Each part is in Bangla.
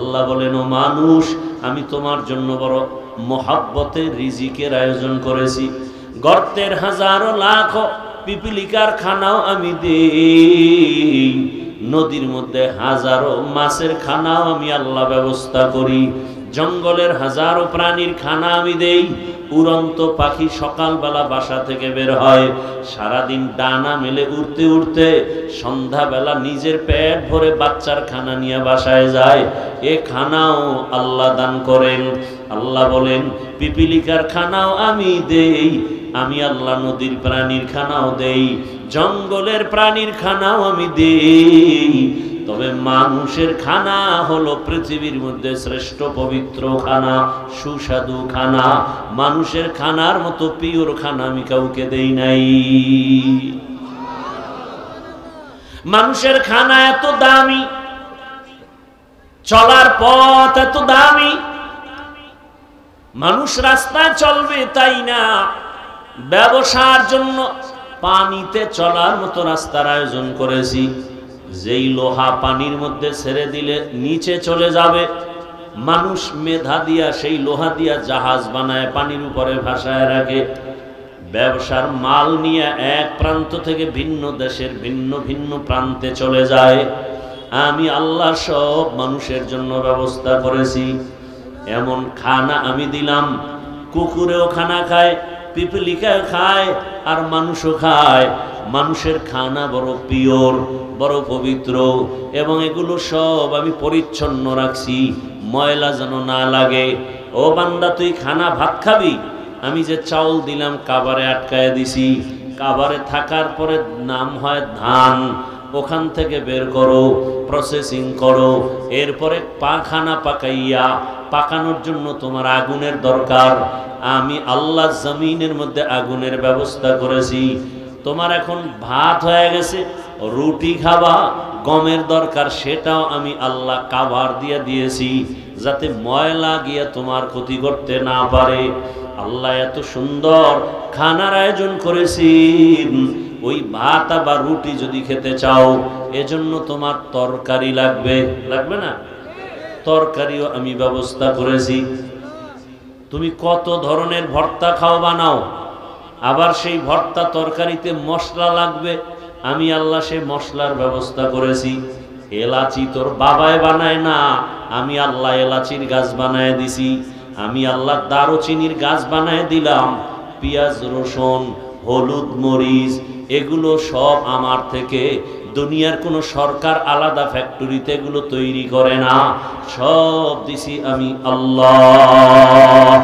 আল্লাহ বলেন, ও মানুষ, আমি তোমার জন্য বড় মহাব্বতের রিজিকের আয়োজন করেছি। গর্তের হাজারো লাখ পিপিলিকার খানাও আমি দেই, নদীর মধ্যে হাজারো মাছের খানাও আমি আল্লাহ ব্যবস্থা করি, জঙ্গলের হাজারো প্রাণীর খানা আমি দেই। উড়ন্ত পাখি সকালবেলা বাসা থেকে বের হয়, সারাদিন ডানা মেলে উড়তে উড়তে সন্ধ্যাবেলা নিজের পেট ভরে বাচ্চার খানা নিয়ে বাসায় যায়। এ খানাও আল্লাহ দান করেন। আল্লাহ বলেন, পিপিলিকার খানাও আমি দেই, আমি আল্লাহ নদীর প্রাণীর খানাও দেই, জঙ্গলের প্রাণীর খানাও আমি দেই। তবে মানুষের খানা হলো পৃথিবীর মধ্যে শ্রেষ্ঠ পবিত্র খানা, সুস্বাদু খানা। মানুষের খানার মতো পিওর খানা আমি কাউকে দেই নাই। মানুষের খানা এত দামি, চলার পথ এত দামি, মানুষ রাস্তায় চলবে তাই না, ব্যবসার জন্য পানিতে চলার মতো রাস্তার আয়োজন করেছি। যেই লোহা পানির মধ্যে ছেড়ে দিলে নিচে চলে যাবে, মানুষ মেধা দিয়া সেই লোহা দিয়া জাহাজ বানায় পানির উপরে ভাসায় রাখে। ব্যবসার মাল নিয়ে এক প্রান্ত থেকে ভিন্ন দেশের ভিন্ন ভিন্ন প্রান্তে চলে যায়। আমি আল্লাহ সব মানুষের জন্য ব্যবস্থা করেছি। এমন খানা আমি দিলাম, কুকুরেও খানা খায়, পিপিলিকাও খায়, আর মানুষও খায়। মানুষের খানা বড় পিওর, বড় পবিত্র, এবং এগুলো সব আমি পরিচ্ছন্ন রাখছি, ময়লা যেন না লাগে। ও বান্দা, তুই খানা ভাত খাবি, আমি যে চাউল দিলাম কাবারে আটকায় দিছি, কাবারে থাকার পরে নাম হয় ধান, ওখান থেকে বের করো, প্রসেসিং করো, এরপরে খানা পাকাইয়া, পাকানোর জন্য তোমার আগুনের দরকার। আমি আল্লাহ জমিনের মধ্যে আগুনের ব্যবস্থা করেছি। তোমার এখন ভাত হয়ে গেছে, রুটি খাবা, গমের দরকার, সেটাও আমি আল্লাহ কাভার দিয়ে দিয়েছি, যাতে ময়লা গিয়ে তোমার ক্ষতি করতে না পারে। আল্লাহ এত সুন্দর খানার আয়োজন করেছি। ওই ভাত বা রুটি যদি খেতে চাও, এজন্য তোমার তরকারি লাগবে, লাগবে না? তরকারিও আমি ব্যবস্থা করেছি। তুমি কত ধরনের ভর্তা খাও বানাও, আবার সেই ভর্তা তরকারিতে মশলা লাগবে, আমি আল্লাহ সেই মশলার ব্যবস্থা করেছি। এলাচি তোর বাবায় বানায় না, আমি আল্লাহ এলাচির গাছ বানায় দিছি। আমি আল্লাহ দারুচিনির গাছ বানায় দিলাম। পেঁয়াজ, রসুন, হলুদ, মরিচ, এগুলো সব আমার থেকে। দুনিয়ার কোনো সরকার আলাদা ফ্যাক্টরিতে এগুলো তৈরি করে না, সব দিছি আমি আল্লাহ।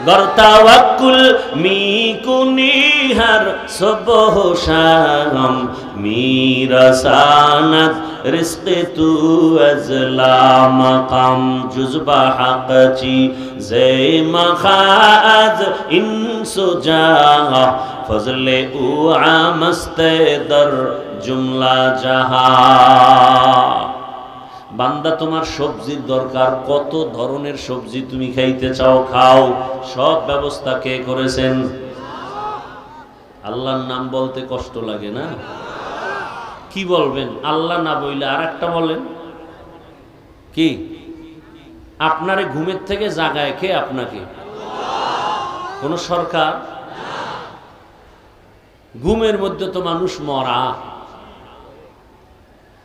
গরতাওয়াক্কুল মিকুনিহার সবহ শাম মিরাসানাত রিজকে তু আজলা মাকাম জুজবা হাকচি জে মাখাজ ইনসুজা ফজলে উ আমস্তে দর জুমলা জাহা। বান্দা, তোমার সবজির দরকার, কত ধরনের সবজি তুমি খাইতে চাও খাও, সব ব্যবস্থা কে করেছেন? আল্লাহর নাম বলতে কষ্ট লাগে না? কি বলবেন? আল্লাহ না বইলে আর একটা বলেন কি? আপনারে ঘুমের থেকে জাগায় কে? আপনাকে কোন সরকার? ঘুমের মধ্যে তো মানুষ মরা।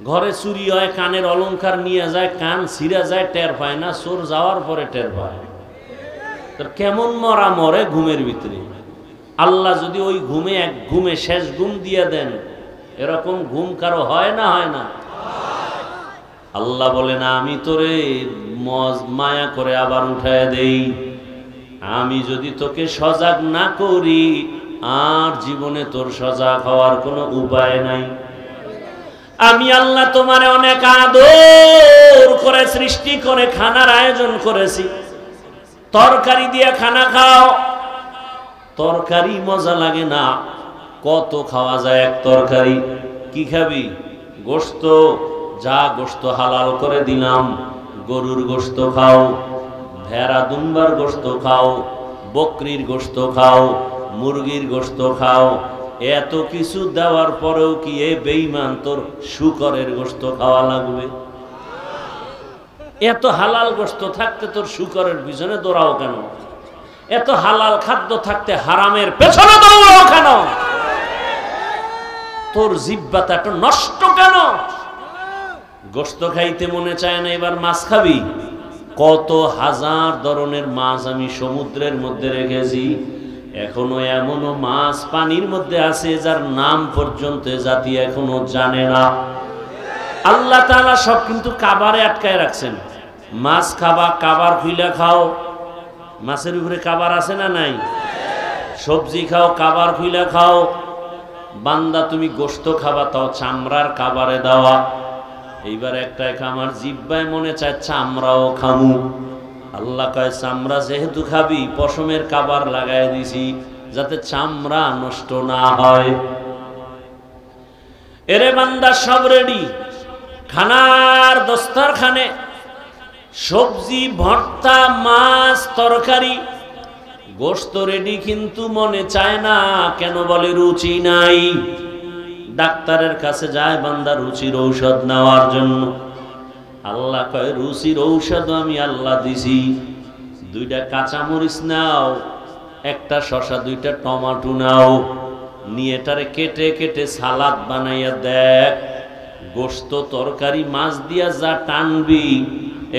ঘরে চুরি হয়, কানের অলংকার নিয়ে যায়, কান ছিঁড়া যায়, টের পায় না, চোর যাওয়ার পরে টের পায়। কেমন মরা মরে ঘুমের ভিতরে। আল্লাহ যদি ওই ঘুমে এক ঘুমে শেষ ঘুম দিয়ে দেন, এরকম ঘুম কারো হয় না? হয় না? আল্লাহ বলে না, আমি তোরে মায়া করে আবার উঠায় দেই। আমি যদি তোকে সজাগ না করি, আর জীবনে তোর সজাগ হওয়ার কোনো উপায় নাই। আমি আল্লাহ তোমারে অনেক আদর করে সৃষ্টি করে খানার আয়োজন করেছি। তরকারি দিয়ে খানা খাও, তরকারি মজা লাগে না? কত খাওয়া যায় এক তরকারি? কি খাবি? গোশত, যা গোশত হালাল করে দিলাম। গরুর গোশত খাও, ভেড়া দুম্বার গোশত খাও, বকরির গোশত খাও, মুরগির গোশত খাও। এত কিছু দেওয়ার পরেও কি এ বেঈমান তোর শুকরের গোশত খাওয়া লাগবে? এত হালাল গোশত থাকতে তোর শুকরের পিছনে দৌড়াও কেন? এত হালাল খাদ্য থাকতে হারামের পেছনে দৌড়াও কেন? তোর জিহ্বাটা এত নষ্ট কেন? গোশত খাইতে মনে চায় না, এবার মাছ খাবি? কত হাজার ধরনের মাছ আমি সমুদ্রের মধ্যে রেখেছি, এখনো এমনও মাছ পানির মধ্যে আছে যার নাম পর্যন্ত জাতি এখনো জানে না। আল্লাহ তাআলা সব কিন্তু কাবারে আটকায় রাখছেন। মাছ খাবা, কাবার খুইলা খাও। মাছের উপরে কাবার আছে না নাই? সবজি খাও, কাবার খুইলা খাও। বান্দা তুমি গোশত খাবা, তাও চামড়ার কাবারে দেওয়া। এইবার একটাই আমার জিহ্বায় মনে চায় চামড়াও খামু। আল্লাহ কয় চামড়া যেহেতু খাবি, পশমের কাবার লাগাই দিছি যাতে চামড়া নষ্ট না হয়। এরে বান্দা সব রেডি, খানার দস্তরখানে সবজি, ভর্তা, মাছ, তরকারি, গোশত রেডি, কিন্তু মনে চায় না। কেন? বলে রুচি নাই। ডাক্তারের কাছে যায় বান্দা রুচির ঔষধ নেওয়ার জন্য। আল্লাহ কয় রুচির ঔষধ আমি আল্লাহ দিছি। 2টা কাঁচামরিচ নাও, একটা শসা, 2টা টমাটো নাও, নিয়ে এটারে কেটে কেটে সালাদ বানাইয়া দেখ। গোশত, তরকারি, মাছ দিয়া যা টানবি,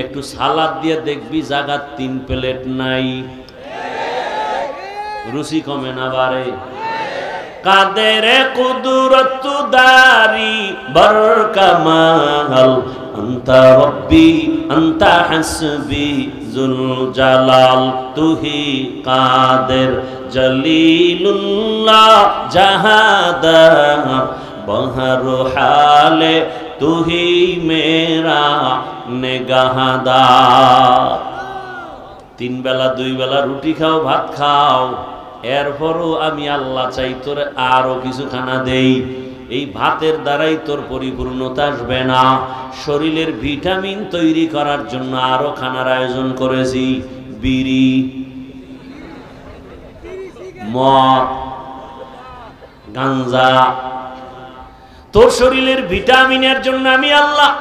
একটু সালাদ দিয়ে দেখবি জায়গা 3 প্লেট নাই। রুচি কমে না বাড়ে? কাদের কুদরত দারি বরকামাল, আনতা রব্বি আনতা হাসবি জুল জালাল, তুহি কাদের জলিলুল্লাহ জাহাদা বহর হালে তুহি মেরা নেগাহাদার। 3 বেলা 2 বেলা রুটি খাও, ভাত খাও, এরপরও আমি আল্লাহ চাই তোর আরো কিছু খানা দেই। এই ভাতের দ্বারাই তোর পরিপূর্ণতা আসবে না। শরীরের ভিটামিন তৈরি করার জন্য আরো খানার আয়োজন করেছি। বিড়ি, মদ, গাঞ্জা। তোর শরীরের ভিটামিনের জন্য আমি আল্লাহ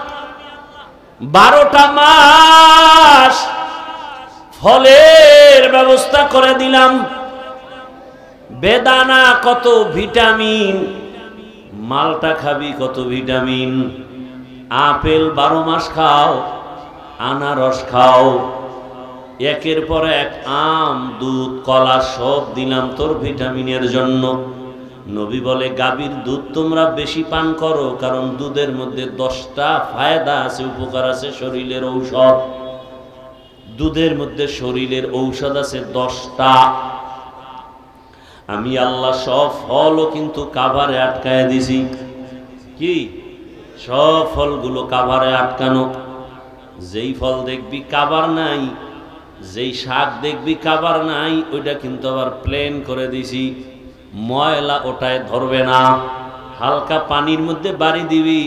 12টা মাস ফলের ব্যবস্থা করে দিলাম। বেদানা কত ভিটামিন, মালটা খাবি কত ভিটামিন, আপেল 12 মাস খাও, আনারস খাও, একের পর এক আম, দুধ, কলা সব দিলাম তোর ভিটামিনের জন্য। নবী বলে গাভীর দুধ তোমরা বেশি পান করো, কারণ দুধের মধ্যে 10টা ফায়দা আছে, উপকার আছে, শরীরের ঔষধ। দুধের মধ্যে শরীরের ঔষধ আছে 10টা। আমি আল্লাহ সব ফলও কিন্তু কাভারে আটকায় দিছি। কি? সব ফলগুলো কাভারে আটকানো। যেই ফল দেখবি কাভার নাই, যেই শাক দেখবি কাভার নাই, ওইটা কিন্তু আবার প্লেন করে দিছি। ময়লা ওটায় ধরবে না। হালকা পানির মধ্যে বাড়ি দিবি,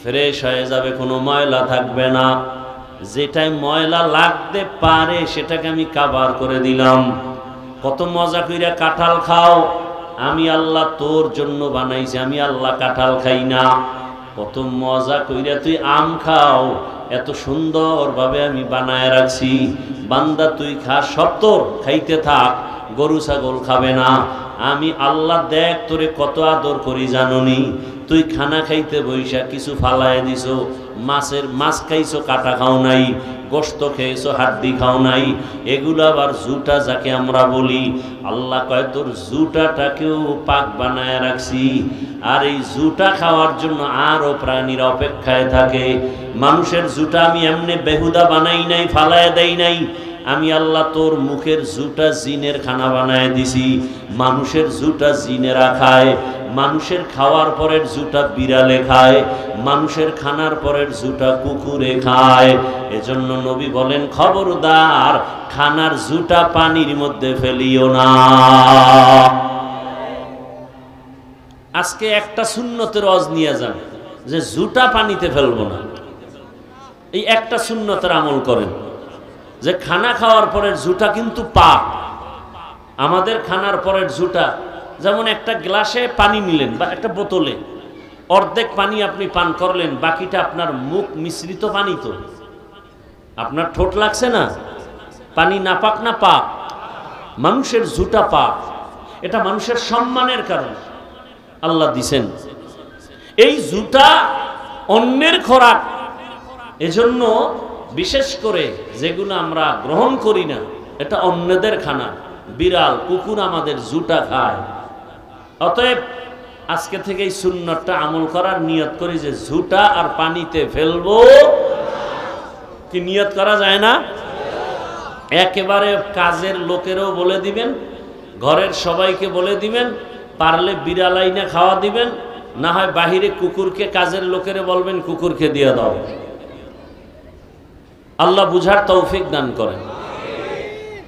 ফ্রেশ হয়ে যাবে, কোনো ময়লা থাকবে না। যেটাই ময়লা লাগতে পারে সেটাকে আমি কাভার করে দিলাম। কত মজা কইরা কাঁঠাল খাও, আমি আল্লাহ তোর জন্য বানাইছি, আমি আল্লাহ কাঁঠাল খাই না। কত মজা কইরা তুই আম খাও, এত সুন্দরভাবে আমি বানায় রাখছি। বান্দা তুই খা, সব তোর, খাইতে থাক, গরু ছাগল খাবে না। আমি আল্লাহ দেখ তোরে কত আদর করি জাননি। তুই খানা খাইতে বইসা কিছু ফালায় দিছো, মাছ খাইছো, কাটা খাও নাই, গোশত খেয়েছো, হাড্ডি খাও নাই। এগুলো আবার জুটা যাকে আমরা বলি। আল্লাহ কয় তোর জুটাটাকেও পাক বানায় রাখছি। আর এই জুটা খাওয়ার জন্য আরো প্রাণীরা অপেক্ষায় থাকে। মানুষের জুটা আমি এমনি বেহুদা বানাই নাই, ফালায় দেই নাই। আমি আল্লাহ তোর মুখের জুটা জিনের খানা বানায় দিছি। মানুষের জুটা জিনেরা খায়, মানুষের খাওয়ার পরের জুটা বিড়ালে খায়, মানুষের খানার পরের জুটা কুকুরে খায়। এজন্য নবী বলেন খবরদার খানার জুটা পানির মধ্যে ফেলিও না। আজকে একটা সুন্নতের ওয়াজ নিয়ে যান যে জুটা পানিতে ফেলবো না। এই একটা সুন্নতের আমল করেন যে খানা খাওয়ার পরের জুটা কিন্তু পাক। আমাদের খানার পরের জুটা, যেমন একটা গ্লাসে পানি নিলেন বা একটা বোতলে অর্ধেক পানি আপনি পান করলেন, বাকিটা আপনার মুখ মিশ্রিত পানি। তো আপনার ঠোঁট লাগছে না? পানি নাপাক না পাক? মানুষের জুতা পাক, এটা মানুষের সম্মানের কারণে আল্লাহ দিছেন। এই জুতা অন্যের খোরাক, এজন্য বিশেষ করে যেগুলো আমরা গ্রহণ করি না, এটা অন্যদের খানা। বিড়াল কুকুর আমাদের জুতা খায়। অতএব আজকে থেকে এই সুন্নতটা আমল করার নিয়ত করি যে জুতা আর পানিতে ফেলবো। কি নিয়ত করা যায় না? একেবারে কাজের লোকেরও বলে দিবেন, ঘরের সবাইকে বলে দিবেন, পারলে বিড়াল আইনা খাওয়া দিবেন, না হয় বাহিরে কুকুরকে, কাজের লোকেরে বলবেন কুকুরকে দিয়ে দাও। আল্লাহ বুঝার তৌফিক দান করেন।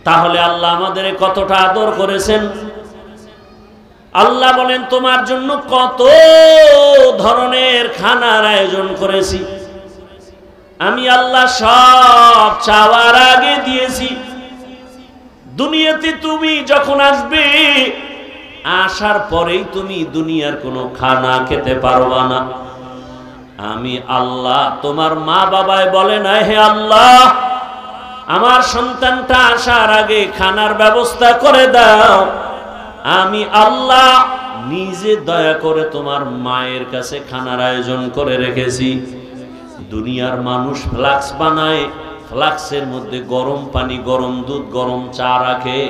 তাহলে আল্লাহ আমাদের কতটা আদর করেছেন। আল্লাহ বলেন তোমার জন্য কত ধরনের খানার আয়োজন করেছি, আমি আল্লাহ সব চাওয়ার আগে দিয়েছি। দুনিয়াতে তুমি যখন আসবে, আসার পরেই তুমি দুনিয়ার কোনো খানা খেতে পারবা না। আমি আল্লাহ, তোমার মা বাবায় বলে না হে আল্লাহ আমার সন্তানটা আসার আগে খানার ব্যবস্থা করে দাও। আমি আল্লাহ নিজে দয়া করে তোমার মায়ের কাছে খানার আয়োজন করে রেখেছি। দুনিয়ার মানুষ ফ্লাক্স বানায়, ফ্লাক্সের মধ্যে গরম পানি, গরম দুধ, গরম চা রাখে।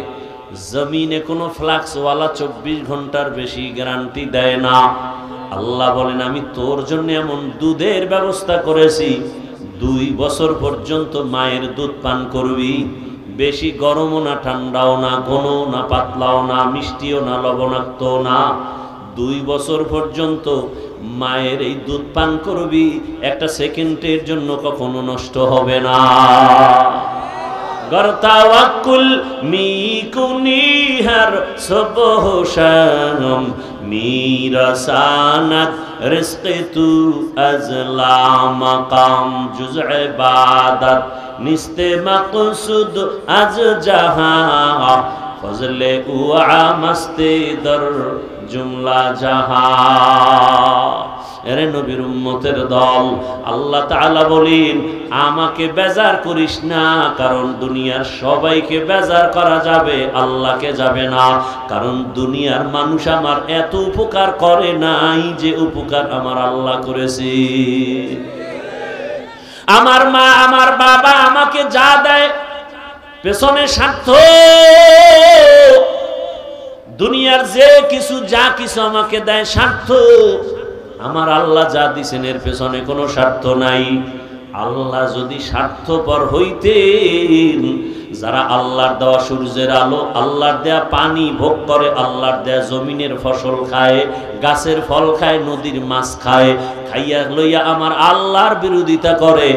জমিনে কোনো ফ্লাক্সওয়ালা 24 ঘন্টার বেশি গ্যারান্টি দেয় না। আল্লাহ বলেন আমি তোর জন্য এমন দুধের ব্যবস্থা করেছি, 2 বছর পর্যন্ত মায়ের দুধ পান করবি। বেশি গরমও না, ঠান্ডাও না, ঘনও না, পাতলাও না, মিষ্টিও না, লবণাক্তও না। 2 বছর পর্যন্ত মায়ের এই দুধ পান করবি, একটা সেকেন্ডের জন্য কখনো নষ্ট হবে না। গরতাওয়াক্কুল মিকুনিহার সবহ শাম মিরাসানাত রিজকে তু আজলা মাকাম জুজ ইবাদত নিস্তে মাকসুদ আজ জাহা ফজলে উআ মস্তে দর জুমলা জাহা। এরে নবীর উম্মতের দল, আল্লাহ তাআলা বলেন আমাকে বেজার করিস না, কারণ দুনিয়ার সবাইকে বেজার করা যাবে, আল্লাহকে যাবে না। কারণ দুনিয়ার মানুষ আমার এত উপকার করে নাই যে উপকার আমার আল্লাহ করেছে। আমার মা আমার বাবা আমাকে যা দেয় পেছনে স্বার্থ। দুনিয়ার যে কিছু যা কিছু আমাকে দেয় স্বার্থ। আমার আল্লাহ যা দিছেন এর পেছনে কোনো স্বার্থ নাই। আল্লাহ যদি স্বার্থপর হইতেন, যারা আল্লাহর দেওয়া সূর্যের আলো, আল্লাহর দেয়া পানি ভোগ করে, আল্লাহর দেয়া জমিনের ফসল খায়, গাছের ফল খায়, নদীর মাছ খায়, খাইয়া লইয়া আমার আল্লাহর বিরোধিতা করে,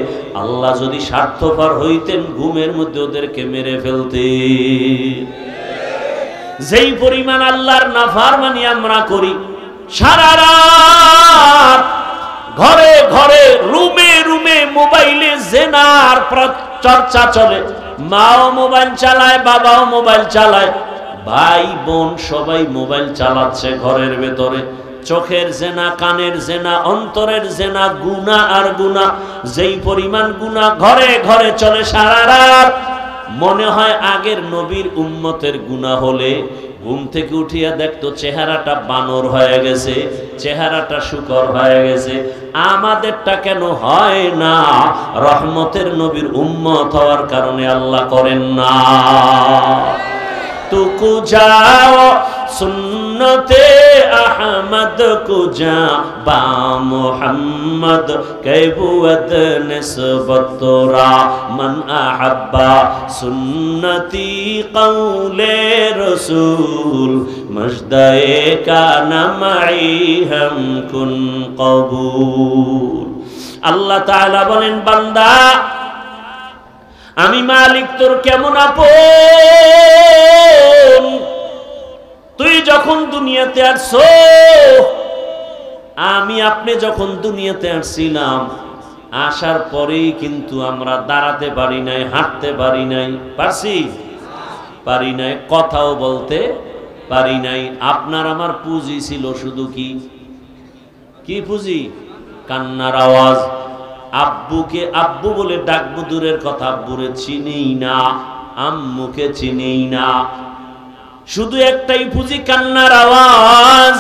আল্লাহ যদি স্বার্থপর হইতেন ঘুমের মধ্যে ওদেরকে মেরে ফেলতেন। যেই পরিমাণ আল্লাহর নাফরমানি আমরা করি, সারা রাত ঘরে ঘরে রুমে রুমে মোবাইলে জেনার চর্চা চলে। মাও মোবাইল চালায়, বাবাও মোবাইল চালায়, ভাই বোন সবাই মোবাইল চালাচ্ছে ঘরের ভেতরে। চোখের জেনা, কানের জেনা, অন্তরের জেনা, গুনাহ আর গুনাহ। যেই পরিমাণ গুনাহ ঘরে ঘরে চলে সারা রাত, মনে হয় আগের নবীর উম্মতের গুনাহ হলে ঘুম থেকে উঠিয়া দেখতো চেহারাটা বানর হয়ে গেছে, চেহারাটা শুকর হয়ে গেছে। আমাদেরটা কেন হয় না? রহমতের নবীর উম্মত হওয়ার কারণে আল্লাহ করেন না। তুকু যাও সুন্নতে আহমদ কুজা বা মুহাম্মদ কৈবুয়ত নিসবতরা মান আহাব্বা সুন্নতি কৌলে রসুল মজদায়ে কানা মাই হাম কুন কবুল। আল্লাহ তাআলা বলেন বান্দা আমি মালিক তোর কেমন আপন। তুই যখন দুনিয়াতে আসছো, আমি আপনি যখন দুনিয়াতে আসছিলাম, আসার পরেই কিন্তু আমরা দাঁড়াতে পারি নাই, হাঁটতে পারি নাই। পারছি? পারি নাই। কথাও বলতে পারি নাই। আপনার আমার পুঁজি ছিল শুধু কি কি পুঁজি? কান্নার আওয়াজ। আব্বুকে আব্বু বলে ডাকবো দূরের কথা, আব্বুরে চিনিই না, আম্মুকে চিনিই না। শুধু একটাই পুঁজি, কান্নার আওয়াজ।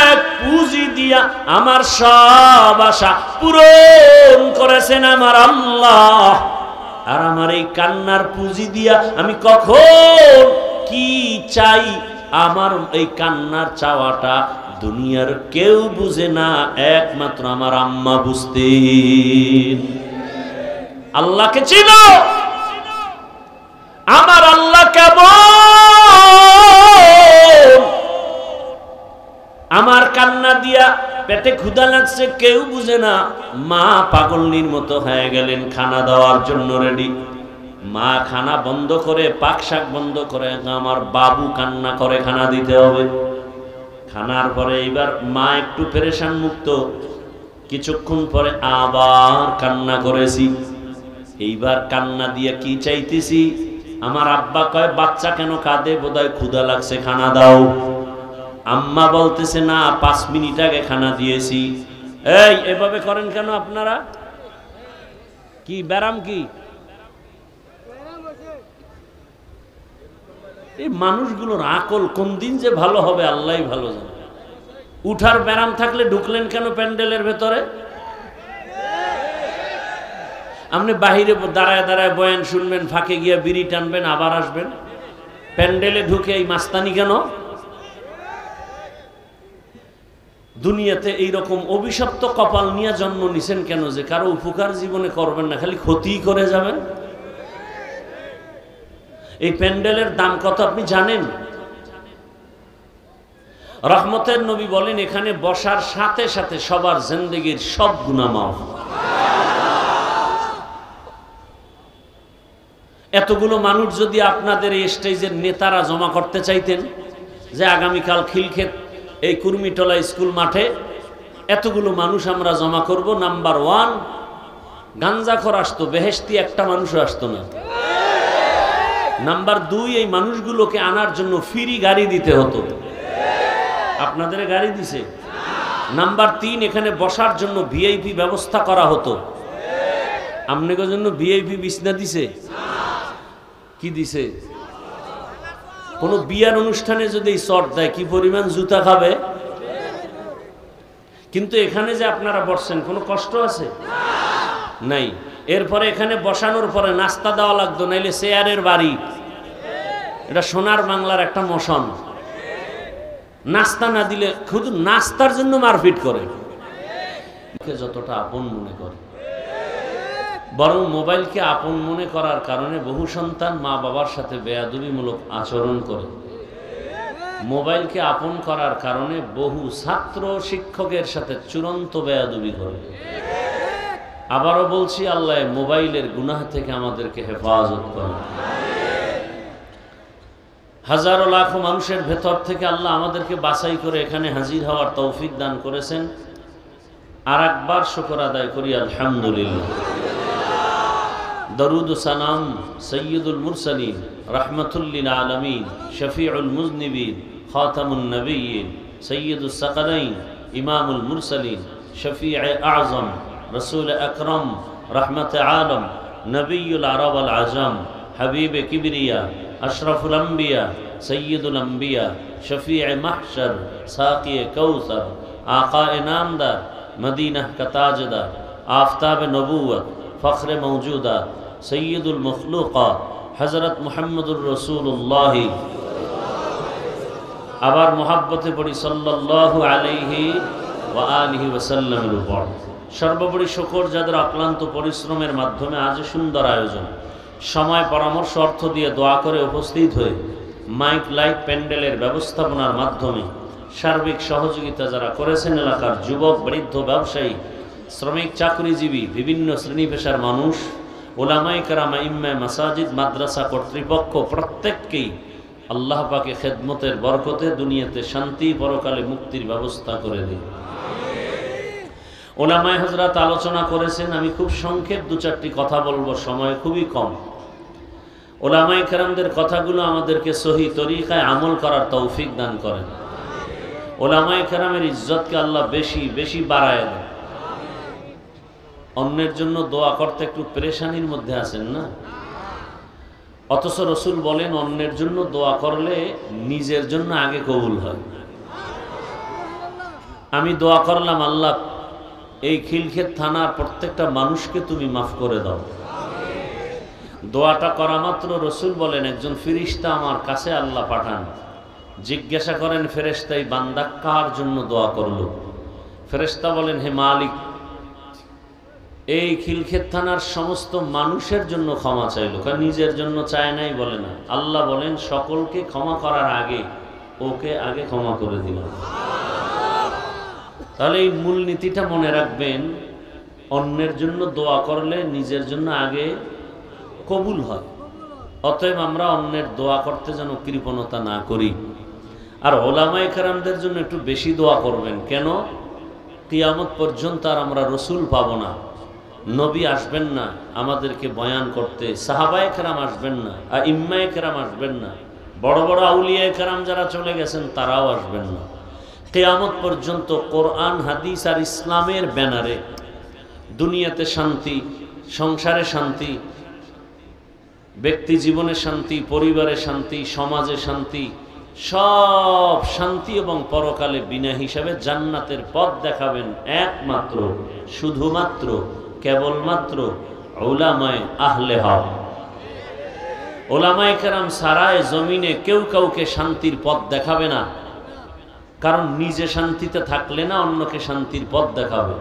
এক পুঁজি দিয়া আমার সব আশা পূরণ করেছেন আমার আল্লাহ। আর আমার এই কান্নার পুঁজি দিয়া আমি কখন কি চাই, আমার এই কান্নার চাওয়াটা দুনিয়ার কেউ বুঝে না, একমাত্র আমার আম্মা বুঝতেন। আল্লাহকে চিনো? আমার আল্লাহ কেমন? আমার কান্না দিয়া পেটে ক্ষুধা লাগছে কেউ বুঝে না, মা পাগলনির মতো হয়ে গেলেন খানা দেওয়ার জন্য রেডি। মা খানা বন্ধ করে, পাক শাক বন্ধ করে, আমার বাবু কান্না করে খানা দিতে হবে। খানার পরে এইবার মা একটু পেরেশান মুক্ত, কিছুক্ষণ পরে আবার কান্না করেছি। এইবার কান্না দিয়ে কি চাইতেছি, আমার আব্বা কয় বাচ্চা কেন কাঁদে, বোধহয় ক্ষুধা লাগছে খানা দাও। আম্মা বলতেছে না, 5 মিনিট আগে খানা দিয়েছি। এই এভাবে করেন কেন আপনারা? কি ব্যারাম? কি এই মানুষগুলোর আকল কোন দিন যে ভালো হবে আল্লাহই ভালো জানে। উঠার ব্যারাম থাকলে ঢুকলেন কেন প্যান্ডেলের ভেতরে? আপনি বাহিরে দাঁড়ায় দাঁড়ায় বয়ান শুনবেন, ফাঁকে গিয়া বিড়ি টানবেন, আবার আসবেন। প্যান্ডেলে ঢুকে এই মাস্তানি কেন? দুনিয়াতে এইরকম অভিশপ্ত কপাল নিয়ে জন্ম নিছেন কেন, যে কারো উপকার জীবনে করবেন না, খালি ক্ষতিই করে যাবেন? এই প্যান্ডেলের দাম কত আপনি জানেন? রহমতের নবী বলেন, এখানে বসার সাথে সাথে সবার জিন্দেগির সব গুনাহ মাফ। এতগুলো মানুষ যদি আপনাদের এই স্টেজের নেতারা জমা করতে চাইতেন, যে আগামীকাল খিলক্ষেত এই কুর্মিটলা স্কুল মাঠে এতগুলো মানুষ আমরা জমা করব, নাম্বার 1 গাঞ্জাখোর আসতো, বেহেশতি একটা মানুষও আসতো না। নাম্বার 2 এই মানুষগুলোকে আনার জন্য ফ্রি গাড়ি দিতে হতো। আপনাদের গাড়ি দিছে? নাম্বার 3 এখানে বসার জন্য ভিআইপি ব্যবস্থা করা হতো। আপনাদের জন্য ভিআইপি বিছনা দিছে? কি দিছে? কোন বিয়ার অনুষ্ঠানে যদি চট দেয় কি পরিমাণ জুতা খাবে। কিন্তু এখানে যে আপনারা বসছেন কোনো কষ্ট আছে? নাই। এরপরে এখানে বসানোর পরে নাস্তা দেওয়া লাগতো, নাইলে চেয়ারের বাড়ি। এটা সোনার বাংলার একটা মোশন। নাস্তা না দিলে শুধু নাস্তার জন্য মারপিট করে, যতটা আপন মনে করে। বরং মোবাইলকে আপন মনে করার কারণে বহু সন্তান মা বাবার সাথে বেয়াদবিমূলক আচরণ করে। মোবাইলকে আপন করার কারণে বহু ছাত্র শিক্ষকের সাথে চূড়ান্ত বেয়াদবি করে। আবারও বলছি, আল্লাহ মোবাইলের গুনাহ থেকে আমাদেরকে হেফাজত করে। হাজারো লাখো মানুষের ভেতর থেকে আল্লাহ আমাদেরকে বাছাই করে এখানে হাজির হওয়ার তৌফিক দান করেছেন। আর একবার শুকর আদায় করি আলহামদুলিল্লাহ। দরুদ ও সালাম সৈয়দুল মুরসালিন, রাহমাতুল লিল আলামিন, শফিউল মুজনিবিন, খাতামুন নবিয়্যিন, সৈয়দুস সাকালাইন, ইমামুল মুরসালিন, শফিউ আযম, রাসূল আকরাম, রাহমাতে আলম, নবিয়ুল আরব আল আজম, হাবিবে কিবরিয়া, আশরাফুল আম্বিয়া, সৈয়দুল আম্বিয়া, শফিউ মাহশর, সাকিয়ে কৌসর, আকায়ে নামদার, মদিনাহ কা তাজদার, আফতাবে নবুয়ত, ফখরে মৌজুদাত, সৈয়দুল মখলুকাত, হযরত মুহাম্মদুর রাসূলুল্লাহ। আবার মোহাব্বতে পড়ি সাল্লাল্লাহু আলাইহি ওয়া আলিহি ওয়াসাল্লামের উপর। সর্বোপরি শুকর যাদের অক্লান্ত পরিশ্রমের মাধ্যমে আজ সুন্দর আয়োজন, সময় পরামর্শ অর্থ দিয়ে দোয়া করে উপস্থিত হয়ে মাইক লাইট প্যান্ডেলের ব্যবস্থাপনার মাধ্যমে সার্বিক সহযোগিতা যারা করেছেন, এলাকার যুবক, বৃদ্ধ, ব্যবসায়ী, শ্রমিক, চাকরিজীবী, বিভিন্ন শ্রেণী পেশার মানুষ, ওলামায়ে কেরাম, ইমামে মাসাজিদ, মাদ্রাসা কর্তৃপক্ষ, প্রত্যেককেই আল্লাহ পাকে খেদমতের বরকতে দুনিয়াতে শান্তি, পরকালে মুক্তির ব্যবস্থা করে দিন। ওলামায়ে হযরত আলোচনা করেছেন, আমি খুব সংক্ষেপ 2-4টি কথা বলবো, সময় খুবই কম। ওলামায়ে কেরামদের কথাগুলো আমাদেরকে সহি তরিকায় আমল করার তৌফিক দান করেন। ওলামায়ে কেরামের ইজ্জতকে আল্লাহ বেশি বেশি বাড়ায় দেন। অন্যের জন্য দোয়া করতে একটু পেরেশানির মধ্যে আছেন না? অথচ রসুল বলেন অন্যের জন্য দোয়া করলে নিজের জন্য আগে কবুল হয়। আমি দোয়া করলাম, আল্লাহ এই খিলক্ষেত থানার প্রত্যেকটা মানুষকে তুমি মাফ করে দাও। দোয়াটা করা মাত্র রসুল বলেন একজন ফেরেশতা আমার কাছে আল্লাহ পাঠান, জিজ্ঞাসা করেন ফেরেশতা এই বান্দা কার জন্য দোয়া করলো? ফেরেশতা বলেন হে মালিক, এই খিলক্ষেত থানার সমস্ত মানুষের জন্য ক্ষমা চাইলো, কারণ নিজের জন্য চায় নাই বলে না। আল্লাহ বলেন সকলকে ক্ষমা করার আগে ওকে আগে ক্ষমা করে দিলাম। তাহলে এই মূলনীতিটা মনে রাখবেন, অন্যের জন্য দোয়া করলে নিজের জন্য আগে কবুল হয়। অতএব আমরা অন্যের দোয়া করতে যেন কৃপণতা না করি। আর ওলামায়ে কেরামদের জন্য একটু বেশি দোয়া করবেন। কেন? কিয়ামত পর্যন্ত আর আমরা রসুল পাবো না, নবী আসবেন না আমাদেরকে বয়ান করতে, সাহাবায়ে কেরাম আসবেন না, আইম্মায়ে কেরাম আসবেন না, বড় বড় আউলিয়ায়ে কেরাম যারা চলে গেছেন তারাও আসবেন না। কিয়ামত পর্যন্ত কোরআন হাদিস আর ইসলামের ব্যানারে দুনিয়াতে শান্তি, সংসারে শান্তি, ব্যক্তি জীবনে শান্তি, পরিবারে শান্তি, সমাজে শান্তি, সব শান্তি এবং পরকালে বিনা হিসাবে জান্নাতের পথ দেখাবেন একমাত্র, শুধুমাত্র, কেবলমাত্র উলামায়ে আহলে হক। উলামায়ে কেরাম সারায় জমিনে কেউ কাউকে শান্তির পথ দেখাবে না, কারণ নিজে শান্তিতে থাকলে না অন্যকে শান্তির পথ দেখাবে।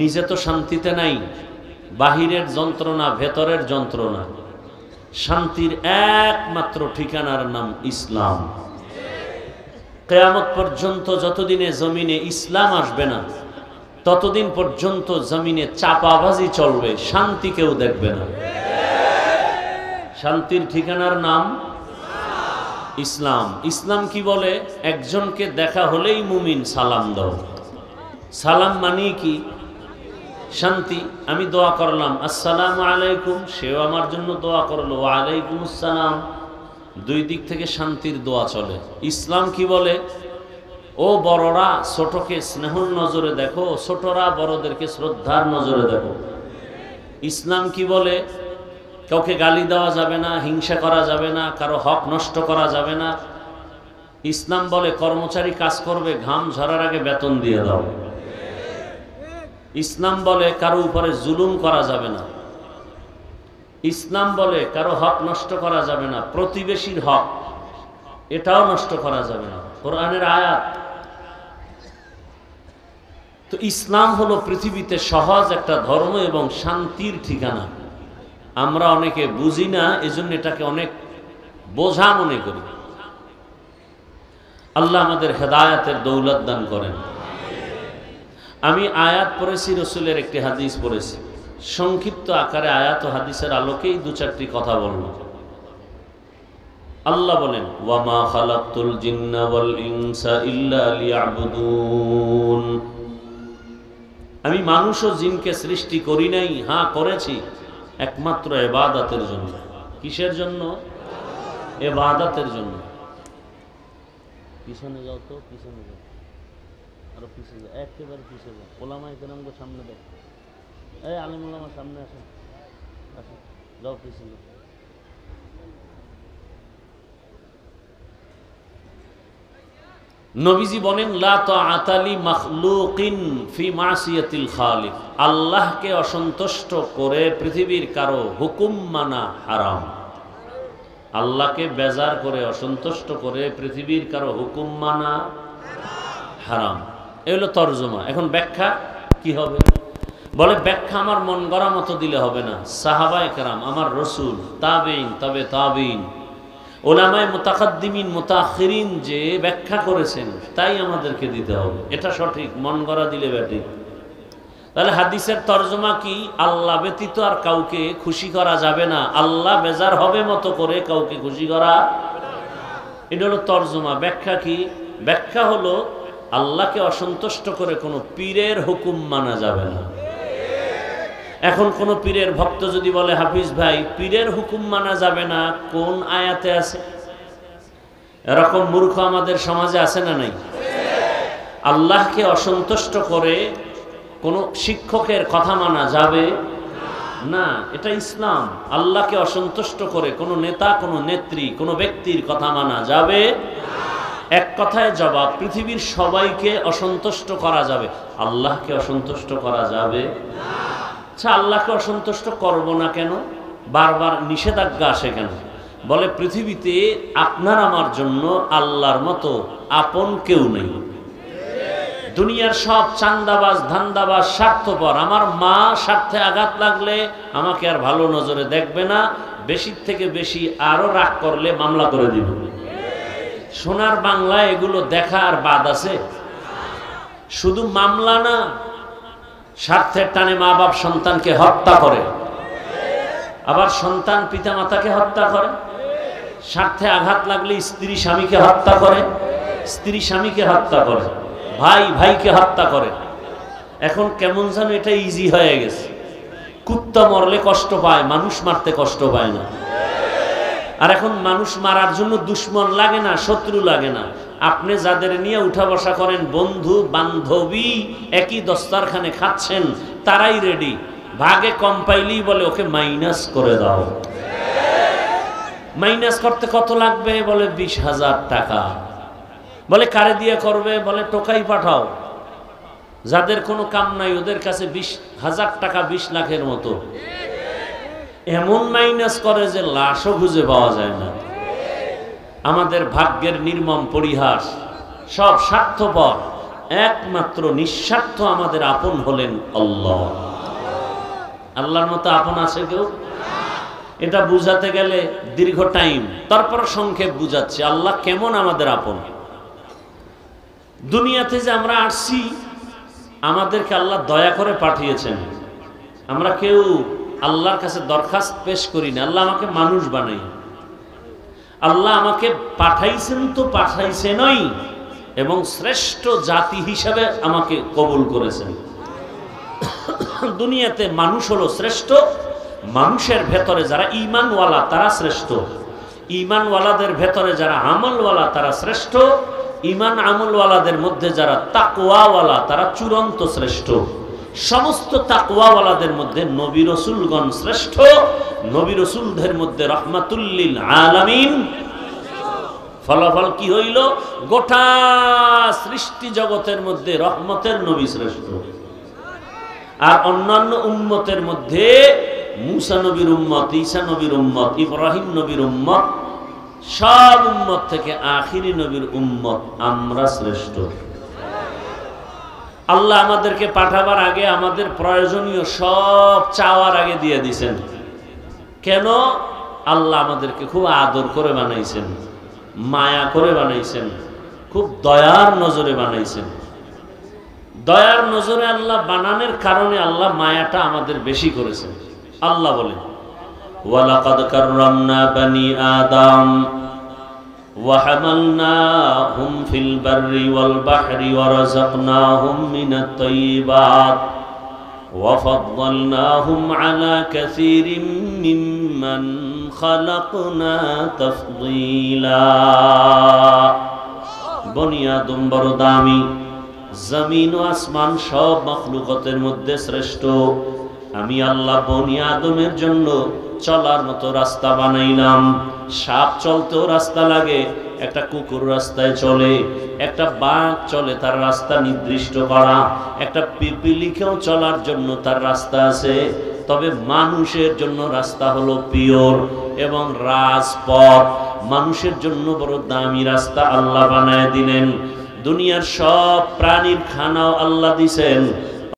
নিজে তো শান্তিতে নাই, বাহিরের যন্ত্রণা, ভেতরের যন্ত্রণা। শান্তির একমাত্র ঠিকানার নাম ইসলাম। কিয়ামত পর্যন্ত যতদিনে জমিনে ইসলাম আসবে না ততদিন পর্যন্ত জমিনে চাপাবাজি চলবে, শান্তি কেউ দেখবে না। শান্তির ঠিকানার নাম ইসলাম। ইসলাম কি বলে? একজনকে দেখা হলেই মুমিন সালাম দাও। সালাম মানে কি? শান্তি। আমি দোয়া করলাম আসসালামু আলাইকুম, সেও আমার জন্য দোয়া করলো ওয়া আলাইকুম আসসালাম। দুই দিক থেকে শান্তির দোয়া চলে। ইসলাম কি বলে? ও বড়রা ছোটকে স্নেহর নজরে দেখো, ছোটরা বড়দেরকে শ্রদ্ধার নজরে দেখো। ইসলাম কি বলে? কাউকে গালি দেওয়া যাবে না, হিংসা করা যাবে না, কারো হক নষ্ট করা যাবে না। ইসলাম বলে কর্মচারী কাজ করবে, ঘাম ঝরার আগে বেতন দিয়ে দাও। ইসলাম বলে কারো উপরে জুলুম করা যাবে না। ইসলাম বলে কারো হক নষ্ট করা যাবে না, প্রতিবেশীর হক এটাও নষ্ট করা যাবে না। কোরআনের আয়াত। তো ইসলাম হলো পৃথিবীতে সহজ একটা ধর্ম এবং শান্তির ঠিকানা। আমরা অনেকে বুঝি না, এজন্য এটাকে অনেক বোঝা মনে করি। আল্লাহ আমাদের হেদায়েতের দৌলত দান করেন। আমি আয়াত পড়েছি, রসুলের একটি হাদিস পড়েছি, সংক্ষিপ্ত আকারে আয়াত ও হাদিসের আলোকেই দু চারটি কথা বলব। আল্লাহ বলেন ওয়ামা খালাকতুল জিন্না ওয়াল ইনসা ইল্লা লিয়াবুদুন। আমি মানুষ ও জিনকে সৃষ্টি করি নাই, হ্যাঁ করেছি একমাত্র ইবাদতের জন্য। কিসের জন্য? ইবাদতের জন্য। পিছনে যাও তো, পিছনে যাও, আরো পিছনে যাও, একেবারে পিছনে যাও। ওলামায়ে কেরামকে সামনে দাও, এই আলেম ওলামা সামনে আসেন, আসেন, যাও পিছনে। নবীজি বলেন লা তাআতা লি মাখলুকিন ফি মাসিয়াতিল খালিক। আল্লাহকে অসন্তুষ্ট করে পৃথিবীর কারো হুকুম মানা হারাম। আল্লাহকে বেজার করে, অসন্তুষ্ট করে পৃথিবীর কারো হুকুম মানা হারাম। এই হলো তরজমা। এখন ব্যাখ্যা কি হবে? বলে ব্যাখ্যা আমার মন গড়া মতো দিলে হবে না। সাহাবায়ে কেরাম, আমার রসুল, তাবেঈন, তবে তাবেঈন, ওলামায়ে মুতাকাদ্দিমিন, মুতাআখিরিন যে ব্যাখ্যা করেছেন তাই আমাদেরকে দিতে হবে। এটা সঠিক, মন গড়া দিলে ব্যাঠিক। তাহলে হাদিসের তরজমা কি? আল্লাহ ব্যতীত আর কাউকে খুশি করা যাবে না, আল্লাহ বেজার হবে মতো করে কাউকে খুশি করা। এটা হলো তরজমা। ব্যাখ্যা কি? ব্যাখ্যা হলো আল্লাহকে অসন্তুষ্ট করে কোনো পীরের হুকুম মানা যাবে না। এখন কোন পীরের ভক্ত যদি বলে হাফিজ ভাই পীরের হুকুম মানা যাবে না, কোন আয়াতে আছে? এরকম মূর্খ আমাদের সমাজে আছে না নাই? আল্লাহকে অসন্তুষ্ট করে কোনো শিক্ষকের কথা মানা যাবে না, এটা ইসলাম। আল্লাহকে অসন্তুষ্ট করে কোনো নেতা, কোনো নেত্রী, কোনো ব্যক্তির কথা মানা যাবে। এক কথায় জবাব, পৃথিবীর সবাইকে অসন্তুষ্ট করা যাবে, আল্লাহকে অসন্তুষ্ট করা যাবে। আচ্ছা, আল্লাহকে অসন্তুষ্ট করব না কেন? বারবার নিষেধাজ্ঞা আসে কেন? বলে পৃথিবীতে আপনার আমার জন্য আল্লাহর মতো আপন কেউ নেই। দুনিয়ার সব চান্দাবাজ, ধান্দাবাজ, স্বার্থপর। আমার মা স্বার্থে আঘাত লাগলে আমাকে আর ভালো নজরে দেখবে না, বেশি থেকে বেশি আরো রাগ করলে মামলা করে দিবে। সোনার বাংলা এগুলো দেখা আর বাদ আছে? শুধু মামলা না, স্বার্থের টানে মা বাপ সন্তানকে হত্যা করে, আবার সন্তান পিতা মাতাকে হত্যা করে। স্বার্থে আঘাত লাগলে স্ত্রী স্বামীকে হত্যা করে, স্ত্রী স্বামীকে হত্যা করে, ভাই ভাইকে হত্যা করে। এখন কেমন যেন এটা ইজি হয়ে গেছে। কুত্তা মরলে কষ্ট পায়, মানুষ মারতে কষ্ট পায় না। আর এখন মানুষ মারার জন্য দুশ্মন লাগে না, শত্রু লাগে না। আপনি যাদের নিয়ে উঠা বসা করেন, বন্ধু বান্ধবী, একই দস্তারখানে খাচ্ছেন, তারাই রেডি। ভাগে কম পাইলেই বলে ওকে মাইনাস করে দাও। মাইনাস করতে কত লাগবে? বলে 20,000 টাকা। বলে কারে দিয়ে করবে? বলে টোকাই পাঠাও। যাদের কোনো কাম নাই ওদের কাছে 20,000 টাকা 20 লাখের মতো। এমন মাইনাস করে যে লাশও খুঁজে পাওয়া যায় না। আমাদের ভাগ্যের নির্মম পরিহাস। সব স্বার্থপর, একমাত্র নিঃস্বার্থ আমাদের আপন হলেন আল্লাহ। আল্লাহর মতো আপন আছে কেউ? এটা বুঝাতে গেলে দীর্ঘ টাইম, তারপর সংক্ষেপ বুঝাচ্ছি আল্লাহ কেমন আমাদের আপন। দুনিয়াতে যে আমরা আসছি, আমাদেরকে আল্লাহ দয়া করে পাঠিয়েছেন। আমরা কেউ আল্লাহর কাছে দরখাস্ত পেশ করি না, আল্লাহ আমাকে মানুষ বানাই। আল্লাহ আমাকে পাঠাইছেন তো পাঠাইছেনই, এবং শ্রেষ্ঠ জাতি হিসাবে আমাকে কবুল করেছেন। দুনিয়াতে মানুষ হলো শ্রেষ্ঠ। মানুষের ভেতরে যারা ঈমানওয়ালা তারা শ্রেষ্ঠ, ঈমানওয়ালাদের ভেতরে যারা আমলওয়ালা তারা শ্রেষ্ঠ, ঈমান আমলওয়ালাদের মধ্যে যারা তাকওয়াওয়ালা তারা চূড়ান্ত শ্রেষ্ঠ। সমস্ত তাকওয়াওয়ালাদের মধ্যে নবী রাসূলগণ শ্রেষ্ঠ। নবী রাসূলদের মধ্যে রাহমাতুল লিল আলামিন। ফলাফল কি হইল? গোটা সৃষ্টি জগতের মধ্যে রহমতের নবী শ্রেষ্ঠ। আর অন্যান্য উম্মতের মধ্যে মুসা নবীর উম্মত, ঈসা নবীর উম্মত, ইব্রাহিম নবীর উম্মত, সব উম্মত থেকে আখিরি নবীর উম্মত আমরা শ্রেষ্ঠ। আল্লাহ আমাদেরকে পাঠাবার আগে আমাদের প্রয়োজনীয় সব চাওয়ার আগে দিয়ে দিয়েছেন। কেন? আল্লাহ আমাদেরকে খুব আদর করে বানাইছেন, মায়া করে বানাইছেন, খুব দয়ার নজরে বানাইছেন। দয়ার নজরে আল্লাহ বানানোর কারণে আল্লাহ মায়াটা আমাদের বেশি করেছেন। আল্লাহ বলেন, ওয়ালাকাদ কাররামনা বানি আদম ওয়া হামালনাহুম ফিল বাররি ওয়াল বাহরি ওয়া রাযাকনাহুম মিনাত তাইয়্যিবাত ওয়া ফাদ্দালনাহুম আলা কাসীরিম মিম্মান খালাকনা তাফদীলা। বনি আদম বড় দামি, জমিন ও আসমান সব মাখলুকাতের মধ্যে শ্রেষ্ঠ। আমি আল্লাহ বনি আদমের জন্য চলার মতো রাস্তা বানাইলাম। সাপ চলতেও রাস্তা লাগে, একটা কুকুর রাস্তায় চলে, একটা বাঘ চলে, তার রাস্তা নির্দিষ্ট করা, একটা পিপিলিকেও চলার জন্য তার রাস্তা আছে। তবে মানুষের জন্য রাস্তা হলো পিওর এবং রাজপথ। মানুষের জন্য বড় দামি রাস্তা আল্লাহ বানায় দিলেন। দুনিয়ার সব প্রাণীর খানাও আল্লাহ দিছেন,